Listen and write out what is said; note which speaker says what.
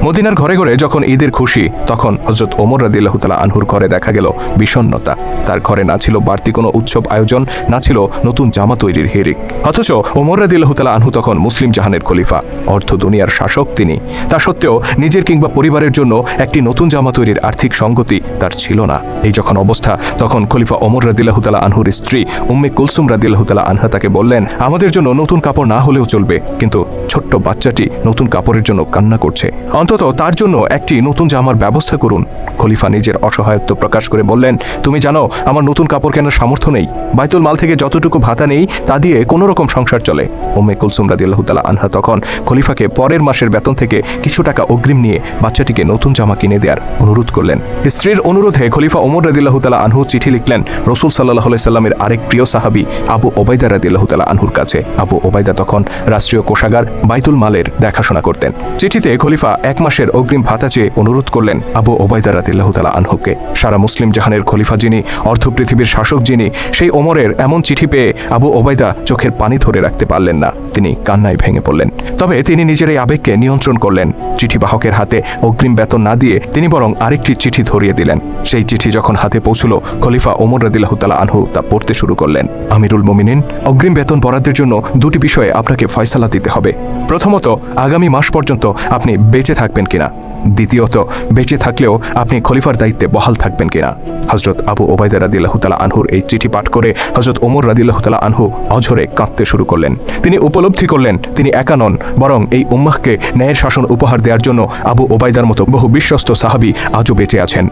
Speaker 1: মদিনার ঘরে ঘরে যখন ঈদের খুশি, তখন হযরত ওমর রাদিয়াল্লাহু তাআলা আনহুর ঘরে দেখা গেল বিষণ্ণতা। তার ঘরে না ছিল বাড়তি কোনো উৎসব আয়োজন, না ছিল নতুন জামা তৈরির হিড়িক। অথচ ওমর রাদিয়াল্লাহু তাআলা আনহু তখন মুসলিম জাহানের খলিফা, অর্ধ দুনিয়ার শাসক তিনি। তা সত্ত্বেও নিজের কিংবা পরিবারের জন্য একটি নতুন জামা তৈরির আর্থিক সঙ্গতি তার ছিল না। এই যখন অবস্থা, তখন খলিফা ওমর রাদিয়াল্লাহু তাআলা আনহুর স্ত্রী উম্মে কুলসুম রাদিয়াল্লাহু তাআলা আনহা তাকে বললেন, আমাদের জন্য নতুন কাপড় না হলেও চলবে, কিন্তু ছোট্ট বাচ্চাটি নতুন কাপড়ের জন্য কান্না করছে, অন্তত তার জন্য একটি নতুন জামার ব্যবস্থা করুন। খলিফা নিজের অসহায়ত্ব প্রকাশ করে বললেন, তুমি জানো আমার নতুন কাপড় কেনার সামর্থ্য নেই, বাইতুল মাল থেকে যতটুকু ভাতা নেই তা দিয়ে কোনো রকম সংসার চলে। উম্মে কুলসুম রাদিয়াল্লাহু তাআলা আনহা তখন খলিফাকে পরের মাসের বেতন থেকে কিছু টাকা অগ্রিম নিয়ে বাচ্চাটিকে নতুন জামা কিনে দেওয়ার অনুরোধ করলেন। স্ত্রীর অনুরোধে খলিফা ওমর রাদিয়াল্লাহু তাআলা আনহু চিঠি লিখলেন রাসূল সাল্লাল্লাহু আলাইহি সাল্লামের আরেক প্রিয় সাহাবী আবু ওবাইদা রাদিয়াল্লাহু তাআলা আনহুর কাছে। আবু ওবাইদা তখন রাষ্ট্রীয় কোষাগার বাইতুল মালের দেখাশোনা করতেন। চিঠিতে খলিফা 1 মাসের অগ্রিম ভাতা চেয়ে অনুরোধ করলেন আবু ওবাইদা রাদিয়াল্লাহু তাআলা আনহুকে। সারা মুসলিম জাহানের খলিফা যিনি, অর্ধ পৃথিবীর শাসক যিনি, সেই ওমরের এমন চিঠি পেয়ে আবু ওবাইদা চোখের পানি ধরে রাখতে পারলেন না। তিনি কান্নায় ভেঙে পড়লেন। তবে তিনি নিজের এই আবেগকে নিয়ন্ত্রণ করলেন। চিঠি বাহকের হাতে অগ্রিম বেতন না দিয়ে তিনি বরং আরেকটি চিঠি ধরিয়ে দিলেন। সেই চিঠি যখন হাতে পৌঁছল, খলিফা ওমর রাদিয়াল্লাহু তাআলা আনহু তা পড়তে শুরু করলেন। আমিরুল মুমিনিন, অগ্রিম বেতন বরাদ্দের জন্য 2টি বিষয়ে আপনাকে ফয়সালা দিতে হবে। প্রথমত, আগামী মাস পর্যন্ত আপনি বেঁচে থাকবেন কিনা। দ্বিতীয়ত, বেঁচে থাকলেও আপনি খলিফার দায়িত্বে বহাল থাকবেন কিনা। হযরত আবু ওবাইদা রাদিয়াল্লাহু তাআলা আনহুর এই চিঠি পাঠ করে হযরত ওমর রাদিয়াল্লাহু তাআলা আনহু অঝরে কাঁদতে শুরু করলেন। তিনি উপলব্ধি করলেন তিনি একা নন, বরং এই উম্মাহকে ন্যায়ের শাসন উপহার দেওয়ার জন্য আবু ওবাইদার মতো বহু বিশ্বস্ত সাহাবী আজও বেঁচে আছেন।